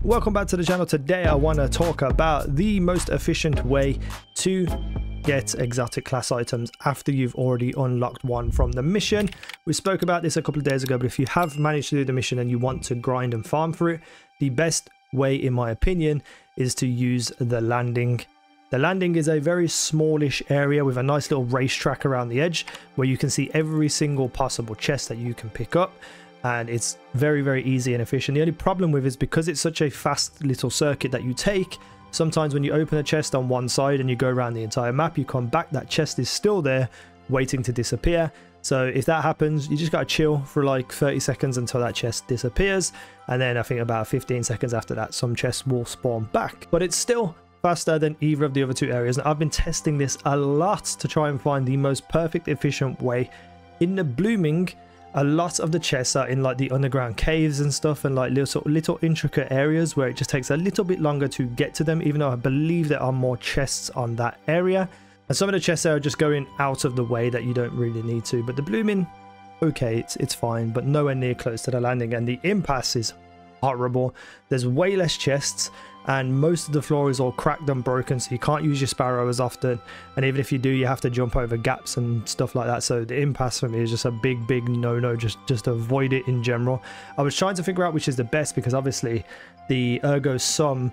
Welcome back to the channel. Today I want to talk about the most efficient way to get exotic class items after you've already unlocked one from the mission. We spoke about this a couple of days ago, but if you have managed to do the mission and you want to grind and farm for it, the best way in my opinion is to use the landing. The landing is a very smallish area with a nice little racetrack around the edge where you can see every single possible chest that you can pick up, and it's very easy and efficient. The only problem with it is because it's such a fast little circuit that you take, sometimes when you open a chest on one side and you go around the entire map, you come back, that chest is still there waiting to disappear. So if that happens, you just gotta chill for like 30 seconds until that chest disappears, and then I think about 15 seconds after that some chests will spawn back. But it's still faster than either of the other two areas, and I've been testing this a lot to try and find the most perfect efficient way. In the blooming, a lot of the chests are in like the underground caves and stuff, and like little intricate areas where it just takes a little bit longer to get to them, even though I believe there are more chests on that area. And some of the chests there are just going out of the way that you don't really need to. But the blooming, okay, it's fine, but nowhere near close to the landing. And the impasse is horrible. There's way less chests, and most of the floor is all cracked and broken, so you can't use your sparrow as often, and even if you do, you have to jump over gaps and stuff like that. So the impasse for me is just a big no. Just avoid it in general. I was trying to figure out which is the best, because obviously the ergo sum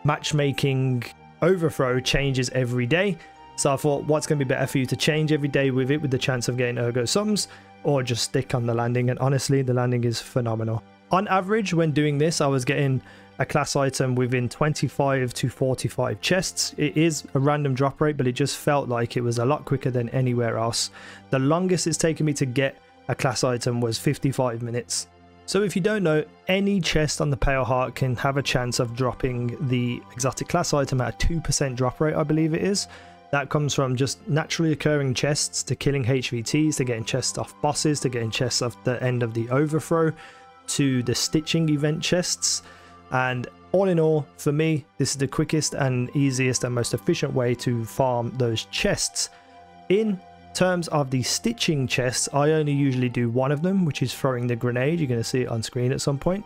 matchmaking overthrow changes every day, so I thought, what's going to be better for you to change every day with it, with the chance of getting ergo sums, or just stick on the landing? And honestly, the landing is phenomenal. On average, when doing this, I was getting a class item within 25 to 45 chests. It is a random drop rate, but it just felt like it was a lot quicker than anywhere else. The longest it's taken me to get a class item was 55 minutes. So if you don't know, any chest on the Pale Heart can have a chance of dropping the exotic class item at a 2% drop rate, I believe it is. That comes from just naturally occurring chests, to killing HVTs, to getting chests off bosses, to getting chests off the end of the overthrow, to the stitching event chests. And all in all, for me, this is the quickest and easiest and most efficient way to farm those chests. In terms of the stitching chests, I only usually do one of them, which is throwing the grenade. You're going to see it on screen at some point.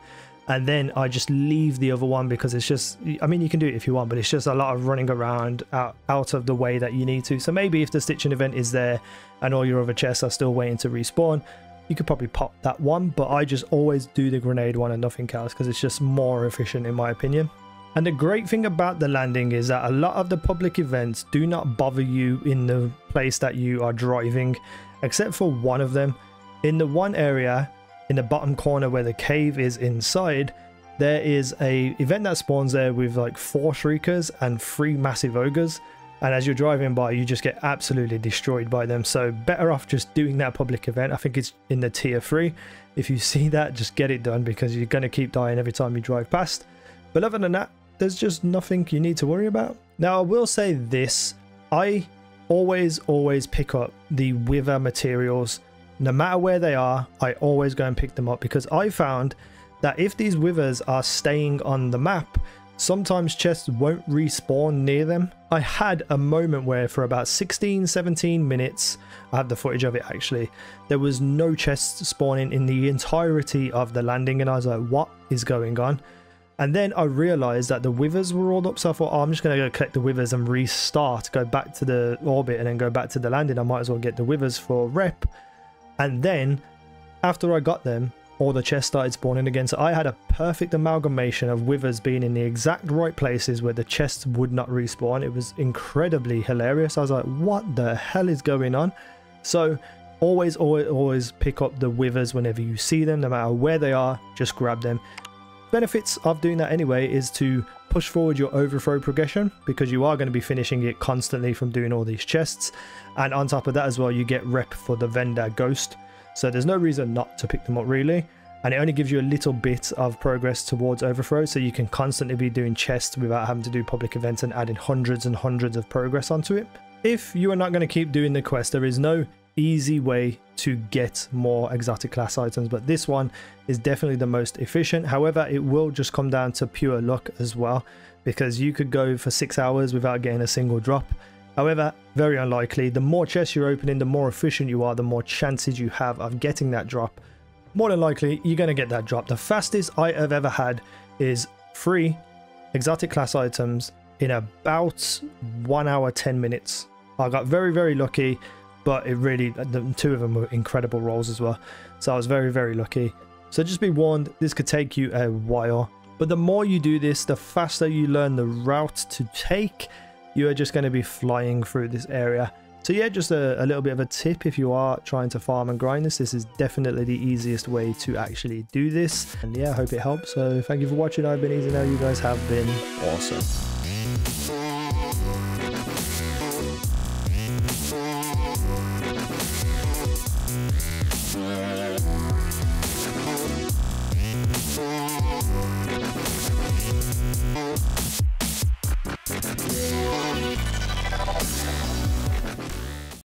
And then I just leave the other one, because it's just, I mean, you can do it if you want, but it's just a lot of running around out of the way that you need to. So maybe if the stitching event is there and all your other chests are still waiting to respawn, you could probably pop that one, but I just always do the grenade one and nothing else, because it's just more efficient in my opinion. And the great thing about the landing is that a lot of the public events do not bother you in the place that you are driving, except for one of them. In the one area in the bottom corner where the cave is inside, there is a event that spawns there with like 4 shriekers and 3 massive ogres. And as you're driving by, you just get absolutely destroyed by them. So better off just doing that public event. I think it's in the tier 3. If you see that, just get it done, because you're going to keep dying every time you drive past. But other than that, there's just nothing you need to worry about. Now, I will say this. I always pick up the wither materials. No matter where they are, I always go and pick them up, because I found that if these withers are staying on the map, sometimes chests won't respawn near them. I had a moment where for about 16-17 minutes, I have the footage of it actually, there was no chests spawning in the entirety of the landing, and I was like, what is going on? And then I realized that the withers were all up, so I thought, oh, I'm just going to go collect the withers and restart, go back to the orbit and then go back to the landing. I might as well get the withers for rep. And then after I got them, all the chests started spawning again. So I had a perfect amalgamation of withers being in the exact right places where the chests would not respawn. It was incredibly hilarious. I was like, what the hell is going on? So always pick up the withers whenever you see them, no matter where they are, just grab them. Benefits of doing that anyway is to push forward your overthrow progression, because you are going to be finishing it constantly from doing all these chests. And on top of that as well, you get rep for the vendor ghost. So there's no reason not to pick them up really, and it only gives you a little bit of progress towards overthrow, so you can constantly be doing chests without having to do public events and adding hundreds and hundreds of progress onto it. If you are not going to keep doing the quest, there is no easy way to get more exotic class items, but this one is definitely the most efficient. However, it will just come down to pure luck as well, because you could go for 6 hours without getting a single drop. However, very unlikely. The more chests you're opening, the more efficient you are, the more chances you have of getting that drop. More than likely, you're going to get that drop. The fastest I have ever had is 3 exotic class items in about 1 hour 10 minutes. I got very, very lucky, but it really, the 2 of them were incredible rolls as well, so I was very, very lucky. So just be warned, this could take you a while, but the more you do this, the faster you learn the route to take. You are just going to be flying through this area. So yeah, just a little bit of a tip if you are trying to farm and grind this. This is definitely the easiest way to actually do this. And yeah, I hope it helps. So thank you for watching. I've been easynow. You guys have been awesome.